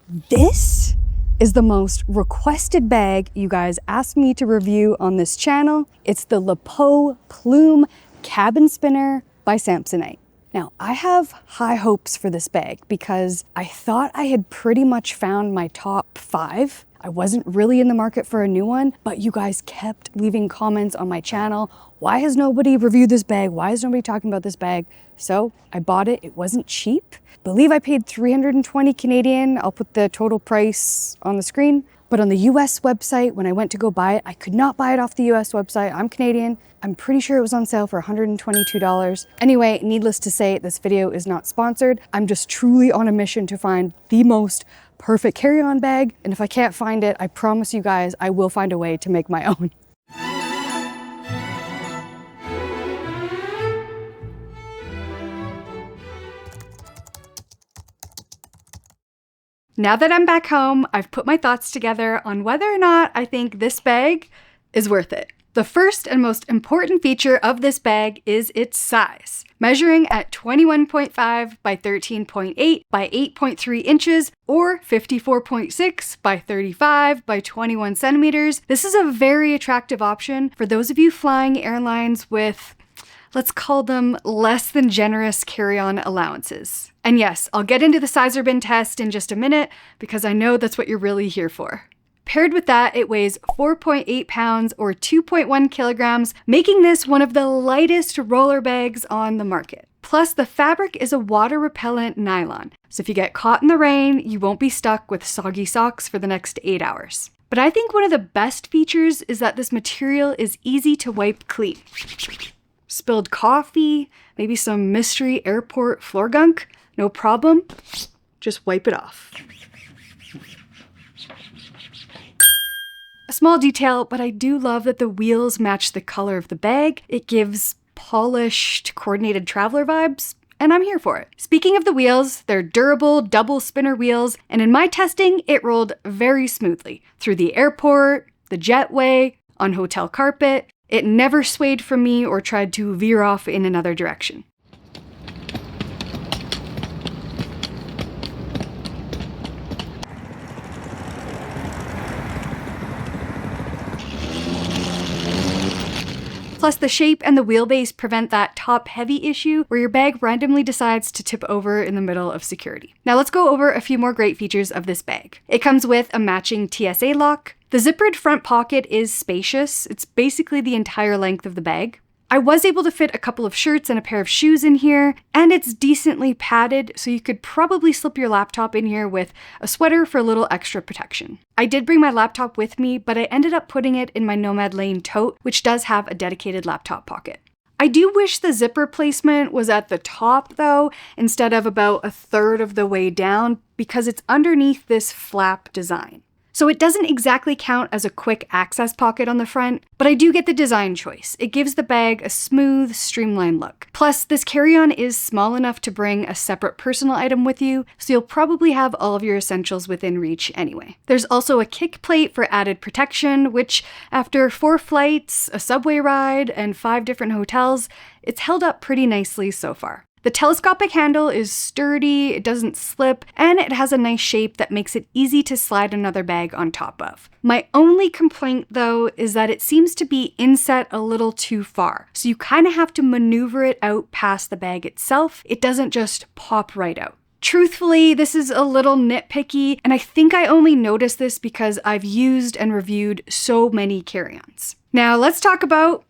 This is the most requested bag you guys asked me to review on this channel. It's the LePeau Plume Cabin Spinner by Samsonite. Now, I have high hopes for this bag because I thought I had pretty much found my top 5. I wasn't really in the market for a new one, but you guys kept leaving comments on my channel. Why has nobody reviewed this bag? Why is nobody talking about this bag? So I bought it. It wasn't cheap. I believe I paid 320 Canadian. I'll put the total price on the screen. But on the US website, when I went to go buy it, I could not buy it off the US website. I'm Canadian. I'm pretty sure it was on sale for $122. Anyway, needless to say, this video is not sponsored. I'm just truly on a mission to find the most perfect carry-on bag. And if I can't find it, I promise you guys, I will find a way to make my own. Now that I'm back home, I've put my thoughts together on whether or not I think this bag is worth it. The first and most important feature of this bag is its size. Measuring at 21.5 by 13.8 by 8.3 inches or 54.6 by 35 by 21 centimeters, this is a very attractive option for those of you flying airlines with, let's call them, less than generous carry-on allowances. And yes, I'll get into the sizer bin test in just a minute because I know that's what you're really here for. Paired with that, it weighs 4.8 pounds or 2.1 kilograms, making this one of the lightest roller bags on the market. Plus, the fabric is a water-repellent nylon, so if you get caught in the rain, you won't be stuck with soggy socks for the next 8 hours. But I think one of the best features is that this material is easy to wipe clean. Spilled coffee, maybe some mystery airport floor gunk, no problem, just wipe it off. A small detail, but I do love that the wheels match the color of the bag. It gives polished, coordinated traveler vibes, and I'm here for it. Speaking of the wheels, they're durable, double spinner wheels, and in my testing, it rolled very smoothly through the airport, the jetway, on hotel carpet. It never swayed from me or tried to veer off in another direction. Plus, the shape and the wheelbase prevent that top-heavy issue where your bag randomly decides to tip over in the middle of security. Now let's go over a few more great features of this bag. It comes with a matching TSA lock. The zippered front pocket is spacious. It's basically the entire length of the bag. I was able to fit a couple of shirts and a pair of shoes in here, and it's decently padded, so you could probably slip your laptop in here with a sweater for a little extra protection. I did bring my laptop with me, but I ended up putting it in my Nomad Lane tote, which does have a dedicated laptop pocket. I do wish the zipper placement was at the top though, instead of about a third of the way down, because it's underneath this flap design. So it doesn't exactly count as a quick access pocket on the front, but I do get the design choice. It gives the bag a smooth, streamlined look. Plus, this carry-on is small enough to bring a separate personal item with you, so you'll probably have all of your essentials within reach anyway. There's also a kick plate for added protection, which, after 4 flights, a subway ride, and 5 different hotels, it's held up pretty nicely so far. The telescopic handle is sturdy, it doesn't slip, and it has a nice shape that makes it easy to slide another bag on top of. My only complaint, though, is that it seems to be inset a little too far, so you kind of have to maneuver it out past the bag itself. It doesn't just pop right out. Truthfully, this is a little nitpicky, and I think I only noticed this because I've used and reviewed so many carry-ons. Now let's talk about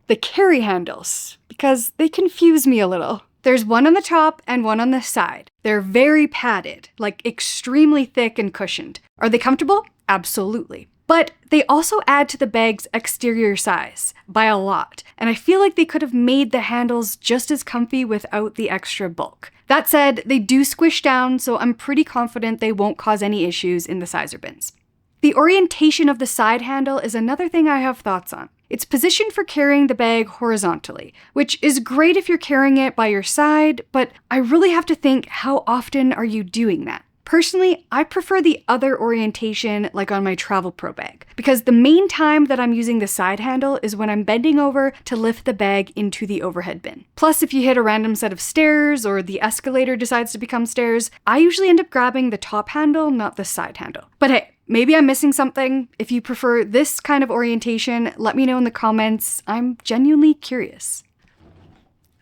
the carry handles, because they confuse me a little. There's one on the top and one on the side. They're very padded, like extremely thick and cushioned. Are they comfortable? Absolutely. But they also add to the bag's exterior size by a lot, and I feel like they could have made the handles just as comfy without the extra bulk. That said, they do squish down, so I'm pretty confident they won't cause any issues in the sizer bins. The orientation of the side handle is another thing I have thoughts on. It's positioned for carrying the bag horizontally, which is great if you're carrying it by your side, but I really have to think, how often are you doing that? Personally, I prefer the other orientation like on my Travel Pro bag, because the main time that I'm using the side handle is when I'm bending over to lift the bag into the overhead bin. Plus, if you hit a random set of stairs or the escalator decides to become stairs, I usually end up grabbing the top handle, not the side handle. But hey, maybe I'm missing something. If you prefer this kind of orientation, let me know in the comments. I'm genuinely curious.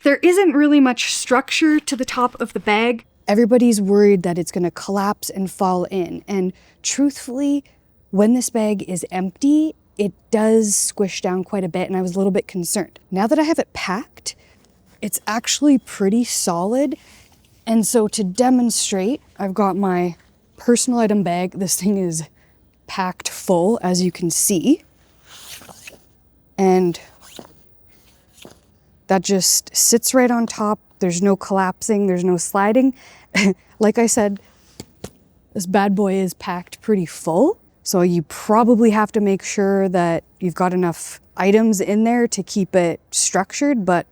There isn't really much structure to the top of the bag. Everybody's worried that it's gonna collapse and fall in. And truthfully, when this bag is empty, it does squish down quite a bit, and I was a little bit concerned. Now that I have it packed, it's actually pretty solid. And so to demonstrate, I've got my personal item bag. This thing is packed full, as you can see. And that just sits right on top. There's no collapsing, there's no sliding. Like I said, this bad boy is packed pretty full. So you probably have to make sure that you've got enough items in there to keep it structured. But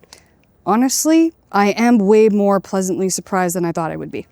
honestly, I am way more pleasantly surprised than I thought I would be.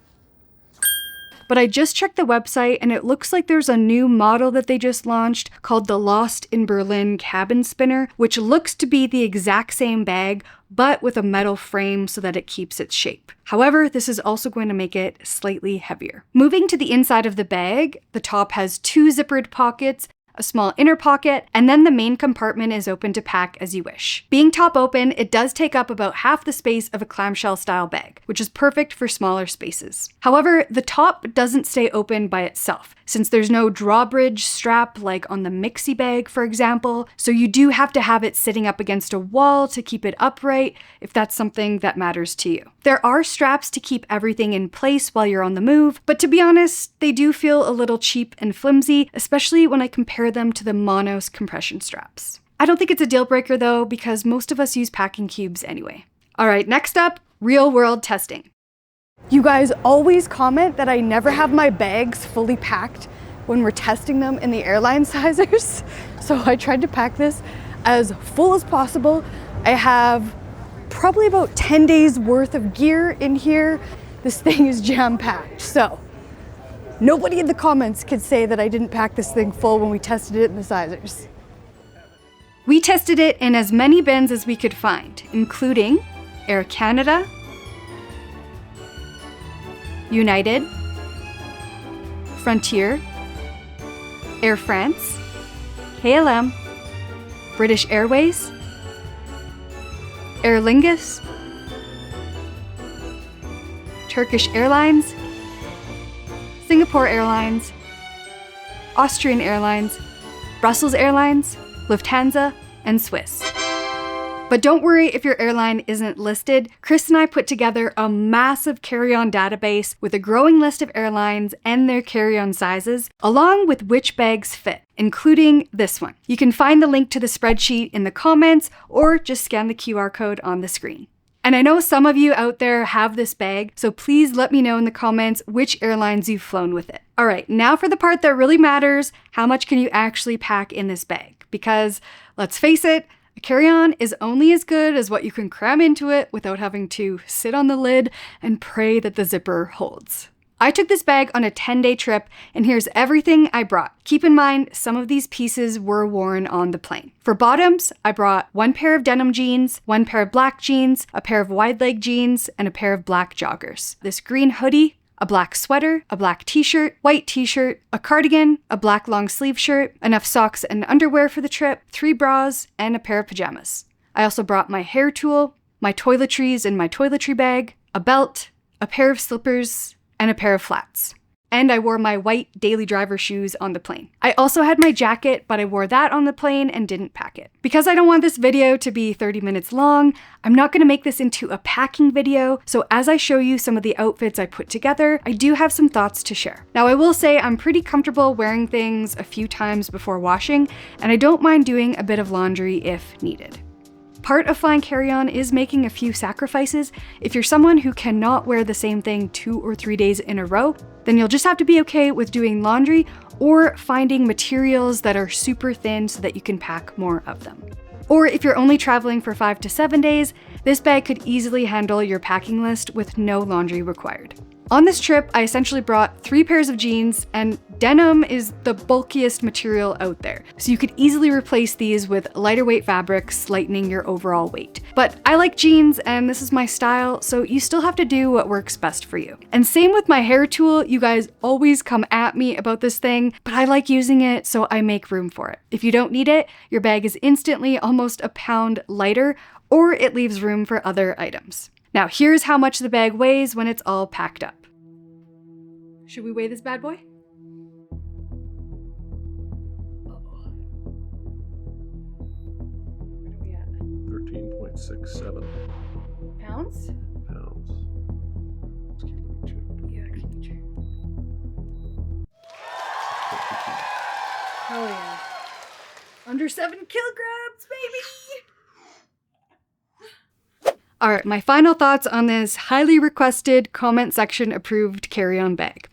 But I just checked the website and it looks like there's a new model that they just launched called the Lost in Berlin Cabin Spinner, which looks to be the exact same bag, but with a metal frame so that it keeps its shape. However, this is also going to make it slightly heavier. Moving to the inside of the bag, the top has 2 zippered pockets, a small inner pocket, and then the main compartment is open to pack as you wish. Being top open, it does take up about half the space of a clamshell style bag, which is perfect for smaller spaces. However, the top doesn't stay open by itself, since there's no drawbridge strap like on the Mixi bag, for example, so you do have to have it sitting up against a wall to keep it upright if that's something that matters to you. There are straps to keep everything in place while you're on the move, but to be honest, they do feel a little cheap and flimsy, especially when I compare them to the Monos compression straps. I don't think it's a deal breaker though, because most of us use packing cubes anyway. All right, next up, real world testing. You guys always comment that I never have my bags fully packed when we're testing them in the airline sizers. So I tried to pack this as full as possible. I have probably about 10 days worth of gear in here. This thing is jam-packed. So nobody in the comments could say that I didn't pack this thing full when we tested it in the sizers. We tested it in as many bins as we could find, including Air Canada, United, Frontier, Air France, KLM, British Airways, Aer Lingus, Turkish Airlines, Singapore Airlines, Austrian Airlines, Brussels Airlines, Lufthansa, and Swiss. But don't worry if your airline isn't listed. Chris and I put together a massive carry-on database with a growing list of airlines and their carry-on sizes, along with which bags fit, including this one. You can find the link to the spreadsheet in the comments or just scan the QR code on the screen. And I know some of you out there have this bag, so please let me know in the comments which airlines you've flown with it. All right, now for the part that really matters, how much can you actually pack in this bag? Because let's face it, a carry-on is only as good as what you can cram into it without having to sit on the lid and pray that the zipper holds. I took this bag on a 10-day trip, and here's everything I brought. Keep in mind, some of these pieces were worn on the plane. For bottoms, I brought 1 pair of denim jeans, 1 pair of black jeans, a pair of wide leg jeans, and a pair of black joggers. This green hoodie, a black sweater, a black t-shirt, white t-shirt, a cardigan, a black long sleeve shirt, enough socks and underwear for the trip, 3 bras, and a pair of pajamas. I also brought my hair tool, my toiletries in my toiletry bag, a belt, a pair of slippers, and a pair of flats. And I wore my white daily driver shoes on the plane. I also had my jacket, but I wore that on the plane and didn't pack it. Because I don't want this video to be 30 minutes long, I'm not gonna make this into a packing video, so as I show you some of the outfits I put together, I do have some thoughts to share. Now I will say I'm pretty comfortable wearing things a few times before washing, and I don't mind doing a bit of laundry if needed. Part of flying carry-on is making a few sacrifices. If you're someone who cannot wear the same thing 2 or 3 days in a row, then you'll just have to be okay with doing laundry or finding materials that are super thin so that you can pack more of them. Or if you're only traveling for 5 to 7 days, this bag could easily handle your packing list with no laundry required. On this trip, I essentially brought 3 pairs of jeans, and denim is the bulkiest material out there, so you could easily replace these with lighter weight fabrics, lightening your overall weight. But I like jeans, and this is my style, so you still have to do what works best for you. And same with my hair tool, you guys always come at me about this thing, but I like using it, so I make room for it. If you don't need it, your bag is instantly almost a pound lighter, or it leaves room for other items. Now here's how much the bag weighs when it's all packed up. Should we weigh this bad boy? What are we at? 13.67 Pounds? pounds. Yeah, can you check? Oh yeah. Under 7 kilograms, baby! Alright, my final thoughts on this highly requested, comment section approved carry-on bag.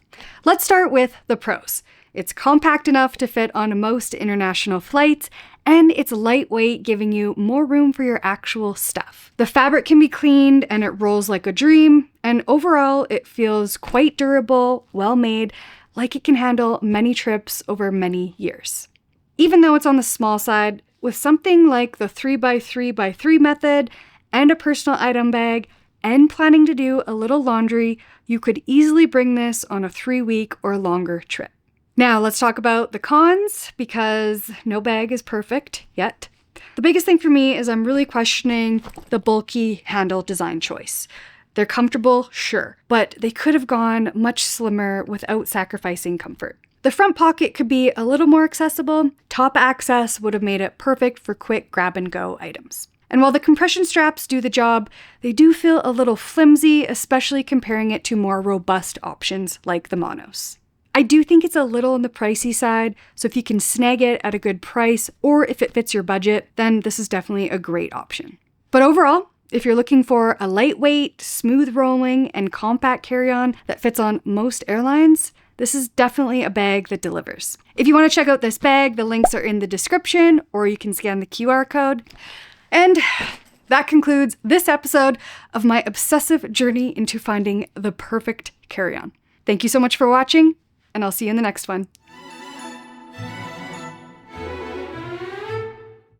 Let's start with the pros. It's compact enough to fit on most international flights, and it's lightweight, giving you more room for your actual stuff. The fabric can be cleaned and it rolls like a dream, and overall it feels quite durable, well made, like it can handle many trips over many years. Even though it's on the small side, with something like the 3x3x3 method and a personal item bag, and planning to do a little laundry, you could easily bring this on a 3-week or longer trip. Now let's talk about the cons, because no bag is perfect yet. The biggest thing for me is I'm really questioning the bulky handle design choice. They're comfortable, sure, but they could have gone much slimmer without sacrificing comfort. The front pocket could be a little more accessible. Top access would have made it perfect for quick grab-and-go items. And while the compression straps do the job, they do feel a little flimsy, especially comparing it to more robust options like the Monos. I do think it's a little on the pricey side, so if you can snag it at a good price, or if it fits your budget, then this is definitely a great option. But overall, if you're looking for a lightweight, smooth rolling, and compact carry-on that fits on most airlines, this is definitely a bag that delivers. If you want to check out this bag, the links are in the description, or you can scan the QR code. And that concludes this episode of my obsessive journey into finding the perfect carry-on. Thank you so much for watching, and I'll see you in the next one.